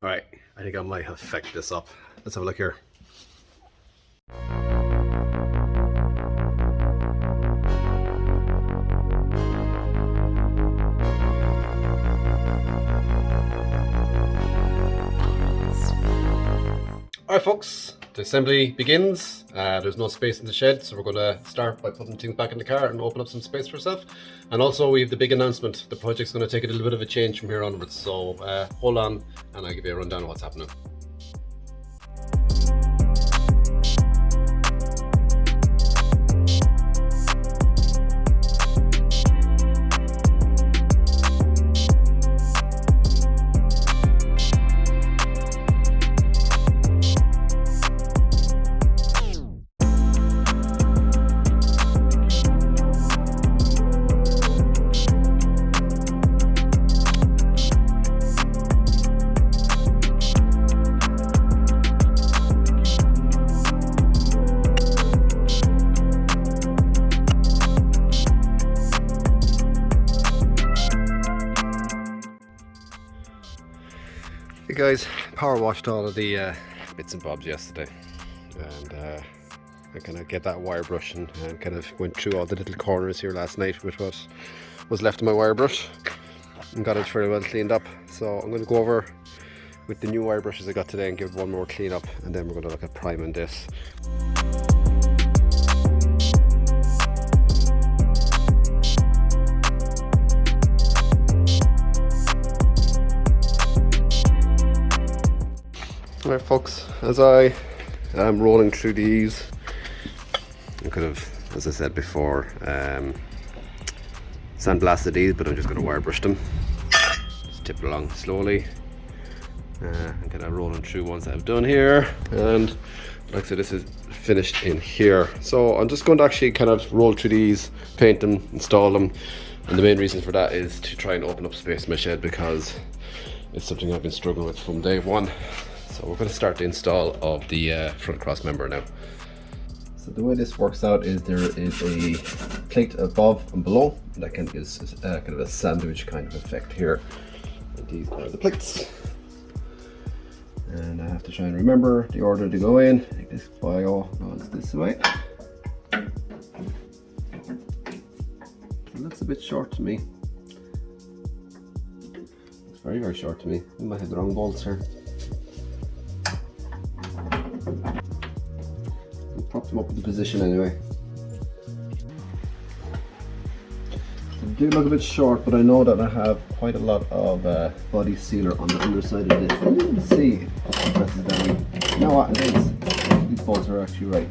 Alright, I think I might have fecked this up. Let's have a look here. Alright folks, the assembly begins. There's no space in the shed, so we're going to start by putting things back in the car and open up some space for ourselves. And also we have the big announcement. The project's going to take a little bit of a change from here onwards, so hold on and I'll give you a rundown of what's happening. Hey guys, power washed all of the bits and bobs yesterday, and I kind of get that wire brush and kind of went through all the little corners here last night with what was left of my wire brush and got it fairly well cleaned up. So I'm going to go over with the new wire brushes I got today and give one more clean up, and then we're going to look at priming this. Alright folks, as I am rolling through these, I could have, as I said before, sandblasted these, but I'm just going to wire brush them. Just tip it along slowly. I'm kind of rolling through ones that I've done here, and like I said, this is finished in here. So I'm just going to actually kind of roll through these, paint them, install them, and the main reason for that is to try and open up space in my shed because it's something I've been struggling with from day one. So we're going to start the install of the front cross member now. So the way this works out is there is a plate above and below, and that kind of gives kind of a sandwich kind of effect here. And these are the plates. And I have to try and remember the order to go in. I think this bio goes this way. It looks a bit short to me. It's very, very short to me. I might have the wrong bolts here. Prop them up in the position anyway. They do look a bit short, but I know that I have quite a lot of body sealer on the underside of this. Let's see if it presses down. You know what, it is. These bolts are actually right.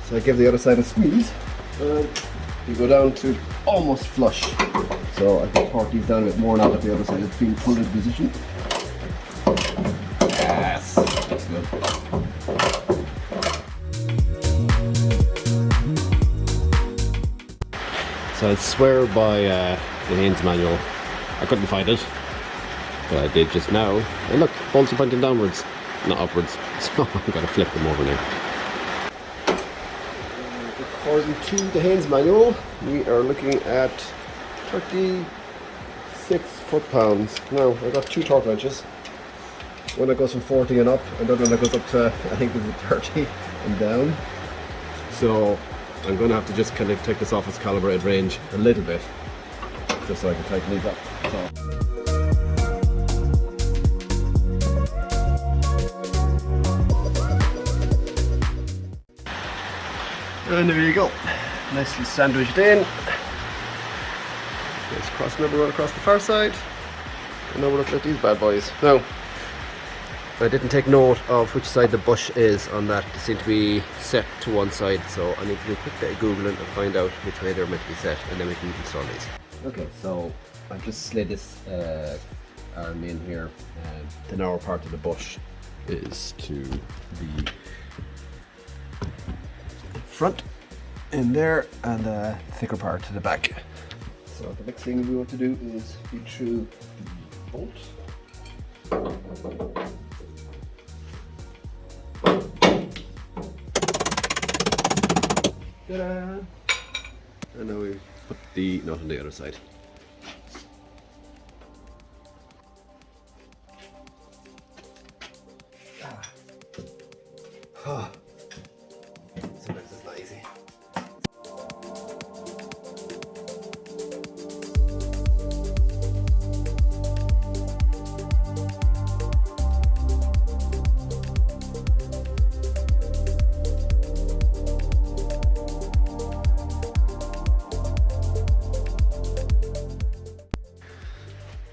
So I give the other side a squeeze, and you go down to almost flush. So I can torque these down a bit more now that the other side is being pulled into position. Yes, that's good. So I swear by the Haynes manual, I couldn't find it, but I did just now. And look, bolts are pointing downwards, not upwards, so I'm going to flip them over now. According to the Haynes manual, we are looking at 36 foot-pounds. Now, I got two torque wrenches. One that goes from 40 and up, and the other one that goes up to, I think this is 30 and down. So I'm going to have to just kind of take this off its calibrated range a little bit, just so I can tighten these up. And there you go, nicely sandwiched in. Nice cross member right across the far side. And now we're looking at these bad boys. Now, I didn't take note of which side the bush is on that. They seem to be set to one side, so I need to do a quick bit of Googling and find out which way they're meant to be set, and then we can install these. Okay, so I've just slid this arm in here, and the narrow part of the bush is to the front in there, and the thicker part to the back. So the next thing we want to do is feed through the bolt. Ta-da! And now we put the nut on the other side.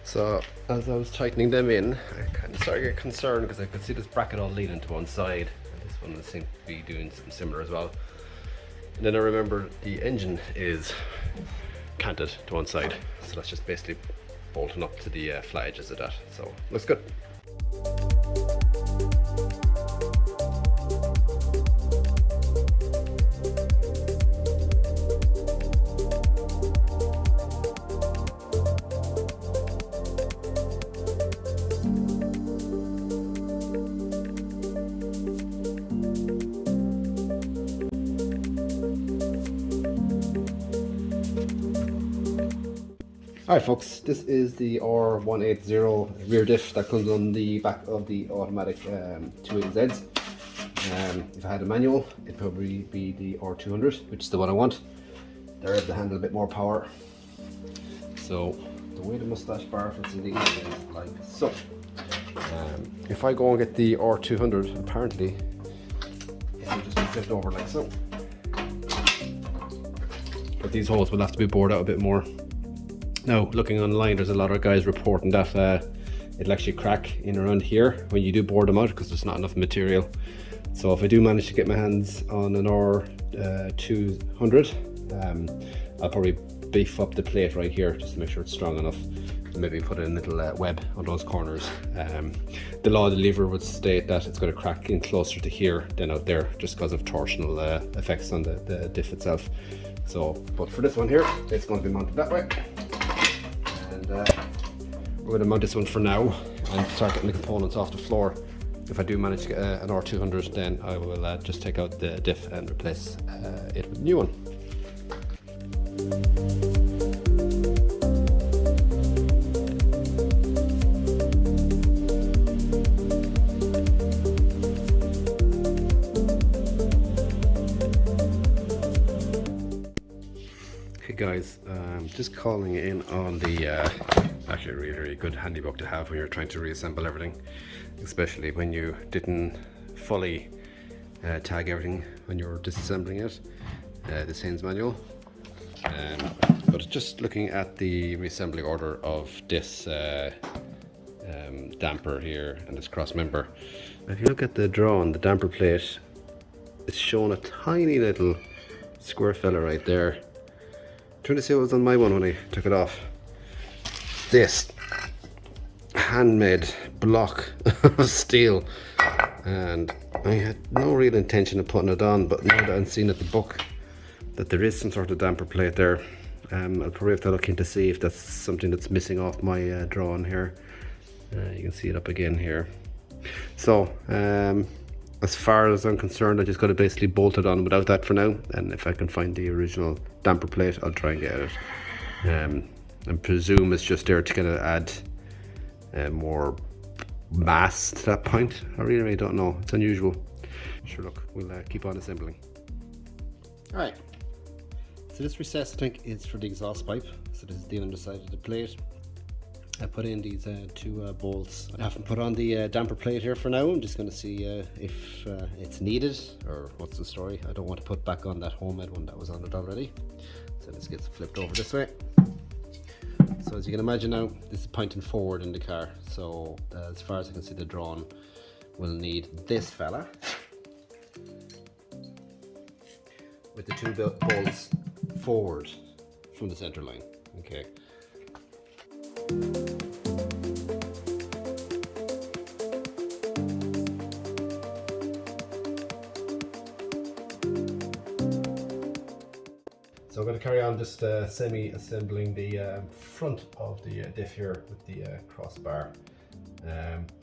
So as I was tightening them in, I kind of started to get concerned because I could see this bracket all leaning to one side, and this one seemed to be doing something similar as well. And then I remembered the engine is canted to one side, so that's just basically bolting up to the flat edges of that. So looks good. Alright folks, this is the R180 rear diff that comes on the back of the automatic 280Zs. If I had a manual, it'd probably be the R200, which is the one I want. They're able to handle a bit more power. So the way the mustache bar fits in these is like so. If I go and get the R200, apparently it'll just be flipped over like so. But these holes will have to be bored out a bit more. Now, looking online, there's a lot of guys reporting that it'll actually crack in around here when you do bore them out because there's not enough material. So if I do manage to get my hands on an R200, I'll probably beef up the plate right here just to make sure it's strong enough, and maybe put in a little web on those corners. The law of the lever would state that it's going to crack in closer to here than out there just because of torsional effects on the diff itself. So, but for this one here, it's going to be mounted that way. We're going to mount this one for now and start getting the components off the floor. If I do manage to get an R200, then I will just take out the diff and replace it with a new one. Okay guys, just calling in on the actually really good handy book to have when you're trying to reassemble everything, especially when you didn't fully tag everything when you were disassembling it, this Haynes manual. But just looking at the reassembly order of this damper here and this cross member, if you look at the drawing, the damper plate, it's showing a tiny little square fella right there. Trying to see what was on my one when I took it off. This handmade block of steel, and I had no real intention of putting it on, but now that I'm seeing at the book that there is some sort of damper plate there, I'll probably have to look in to see if that's something that's missing off my drawing here. You can see it up again here. So as far as I'm concerned, I just got to basically bolt it on without that for now, and if I can find the original damper plate, I'll try and get it. And presume it's just there to kind of add more mass to that point. I really don't know. It's unusual. Sure, look, we'll keep on assembling. All right. So this recessed tank is for the exhaust pipe. So this is the underside of the plate. I put in these two bolts. I haven't put on the damper plate here for now. I'm just going to see if it's needed or what's the story. I don't want to put back on that homemade one that was on it already. So this gets flipped over this way. So as you can imagine now, this is pointing forward in the car. So as far as I can see, the drawing will need this fella with the two bolts forward from the center line. Okay. So I'm going to carry on just semi-assembling the front of the diff here with the crossbar.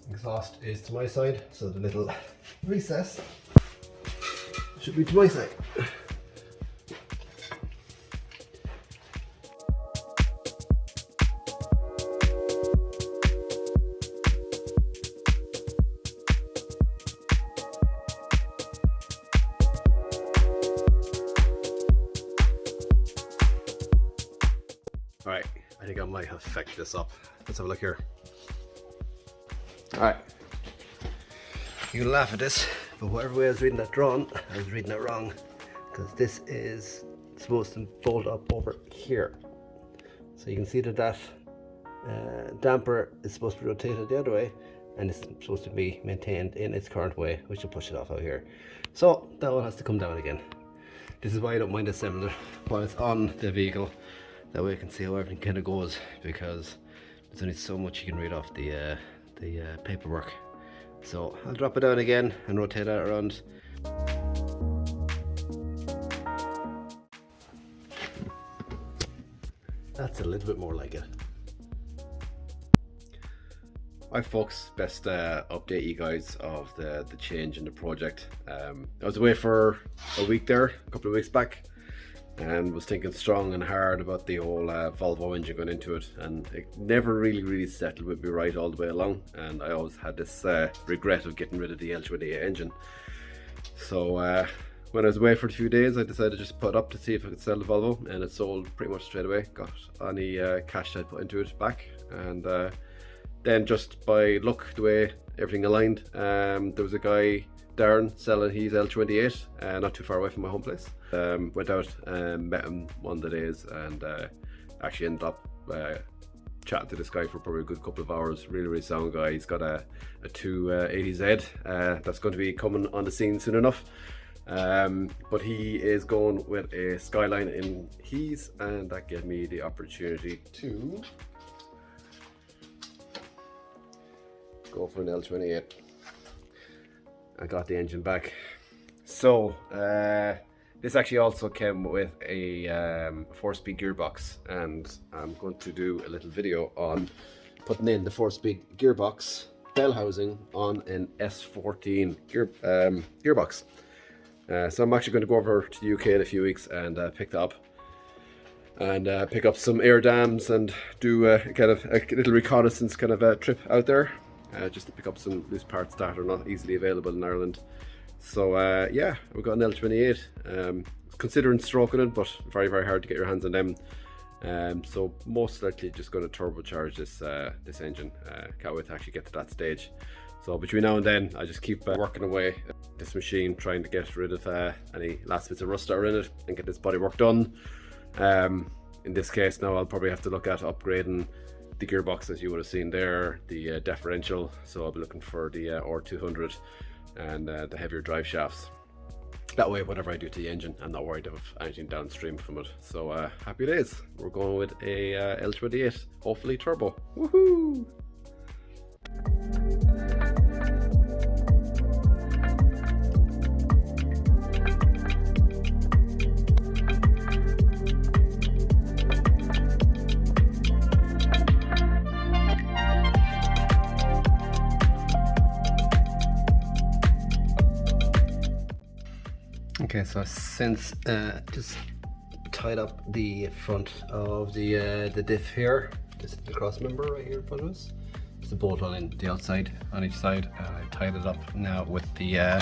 Exhaust is to my side, so the little recess should be to my side. Alright, I think I might have fecked this up. Let's have a look here. Alright, you can laugh at this, but whatever way I was reading that drawing, I was reading it wrong, because this is supposed to bolt up over here. So you can see that damper is supposed to be rotated the other way, and it's supposed to be maintained in its current way, which will push it off out here. So that one has to come down again. This is why I don't mind assembling it while it's on the vehicle. That way I can see how everything kind of goes, because there's only so much you can read off the paperwork. So I'll drop it down again and rotate that around. That's a little bit more like it. Hi folks, best update you guys of the change in the project. I was away for a week there, a couple of weeks back, and was thinking strong and hard about the whole Volvo engine going into it, and it never really settled with me right all the way along, and I always had this regret of getting rid of the L28 engine. So when I was away for a few days, I decided to just put it up to see if I could sell the Volvo, and it sold pretty much straight away. Got any cash I put into it back, and then just by luck, the way everything aligned, there was a guy, Darren, selling his L28 not too far away from my home place. Went out and met him one of the days, and actually ended up chatting to this guy for probably a good couple of hours. Really sound guy. He's got a 280Z that's going to be coming on the scene soon enough. But he is going with a Skyline in his, and that gave me the opportunity to go for an L28. I got the engine back. So this actually also came with a 4-speed gearbox, and I'm going to do a little video on putting in the 4-speed gearbox bell housing on an S14 gearbox. So I'm actually going to go over to the UK in a few weeks and pick that up, and pick up some air dams and do a kind of a little reconnaissance kind of a trip out there, just to pick up some loose parts that are not easily available in Ireland. So yeah, we've got an L28, considering stroking it, but very hard to get your hands on them. So most likely just going to turbocharge this engine. Can't wait to actually get to that stage. So between now and then, I just keep working away at this machine, trying to get rid of any last bits of rust that are in it and get this bodywork done. In this case now, I'll probably have to look at upgrading the gearbox, as you would have seen there, the differential. So I'll be looking for the R200 and the heavier drive shafts. That way, whatever I do to the engine, I'm not worried of anything downstream from it. So happy days. We're going with a L28, hopefully turbo. Woohoo! Okay, so I've since just tied up the front of the diff here. This is the cross member right here in front of us. It's the bolt on the outside on each side. I tied it up now with the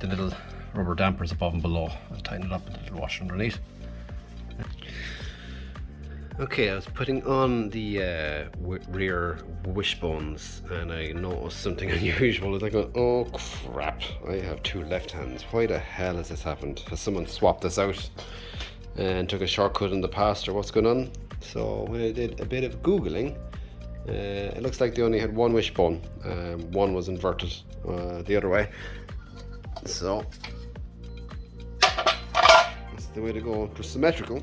little rubber dampers above and below. I'll tighten it up with the little washer underneath. Okay, I was putting on the rear wishbones, and I noticed something unusual. I was like, oh crap, I have two left hands. Why the hell has this happened? Has someone swapped this out and took a shortcut in the past, or what's going on? So when I did a bit of Googling, it looks like they only had one wishbone. One was inverted the other way. So that's the way to go. They're symmetrical,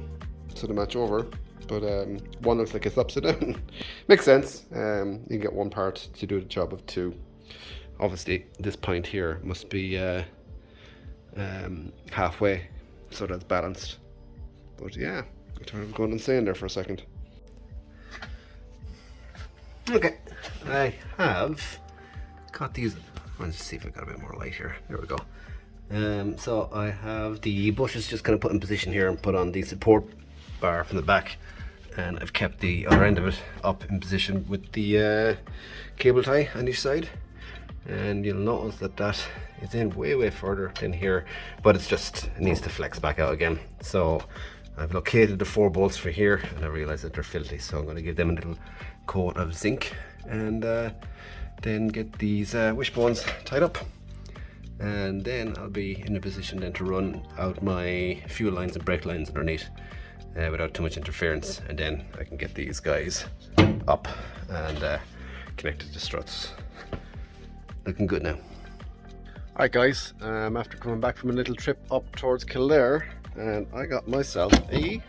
so they match over. But one looks like it's upside down. Makes sense. You get one part to do the job of two. Obviously, this point here must be halfway, so that's balanced. But yeah, I'm going insane there for a second. Okay, I have got these. Let's see if I got a bit more light here. There we go. So I have the bushes just kind of put in position here and put on the support bar from the back, and I've kept the other end of it up in position with the cable tie on each side, and you'll notice that that is in way further than here, but it needs to flex back out again. So I've located the 4 bolts for here, and I realize that they're filthy, so I'm going to give them a little coat of zinc, and then get these wishbones tied up, and then I'll be in a position then to run out my fuel lines and brake lines underneath. without too much interference, and then I can get these guys up and connected to struts. Looking good now. Alright guys, after coming back from a little trip up towards Kildare, and I got myself an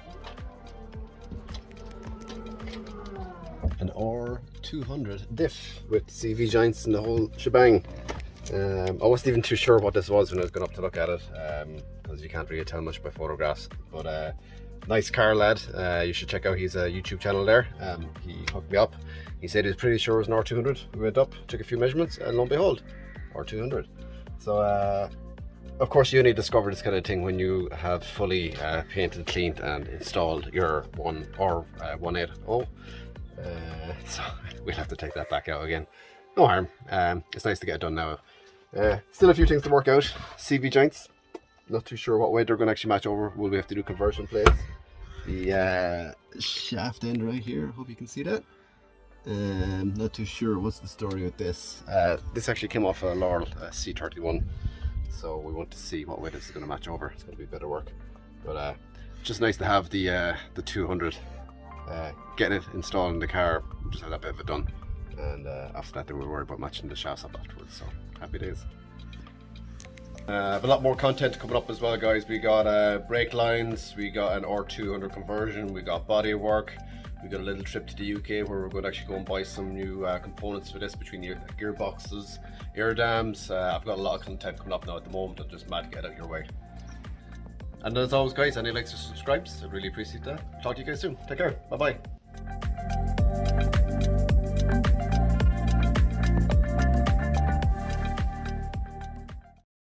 R200 diff with CV joints and the whole shebang. I wasn't even too sure what this was when I was going up to look at it, because you can't really tell much by photographs, but nice car lad. You should check out his YouTube channel there. He hooked me up. He said he was pretty sure it was an R200. We went up, took a few measurements, and lo and behold, R200. So of course you only discover this kind of thing when you have fully painted, cleaned and installed your 180. So we'll have to take that back out again. No harm. It's nice to get it done now. Still a few things to work out. CV joints, not too sure what way they're going to actually match over. Will we have to do conversion plates? The shaft end right here, hope you can see that. Not too sure what's the story with this. This actually came off a Laurel C31, so we want to see what way this is going to match over. It's going to be a bit of work, but just nice to have the 200. Getting it installed in the car, just have that bit of it done, and after that then we'll worry about matching the shafts up afterwards. So happy days. A lot more content coming up as well, guys. We got brake lines, we got an R200 conversion, we got body work. We got a little trip to the UK where we're going to actually go and buy some new components for this, between the gearboxes, air dams. I've got a lot of content coming up now at the moment. I'm just mad to get out your way. And as always guys, any likes or subscribes, I'd really appreciate that. Talk to you guys soon. Take care. Bye bye.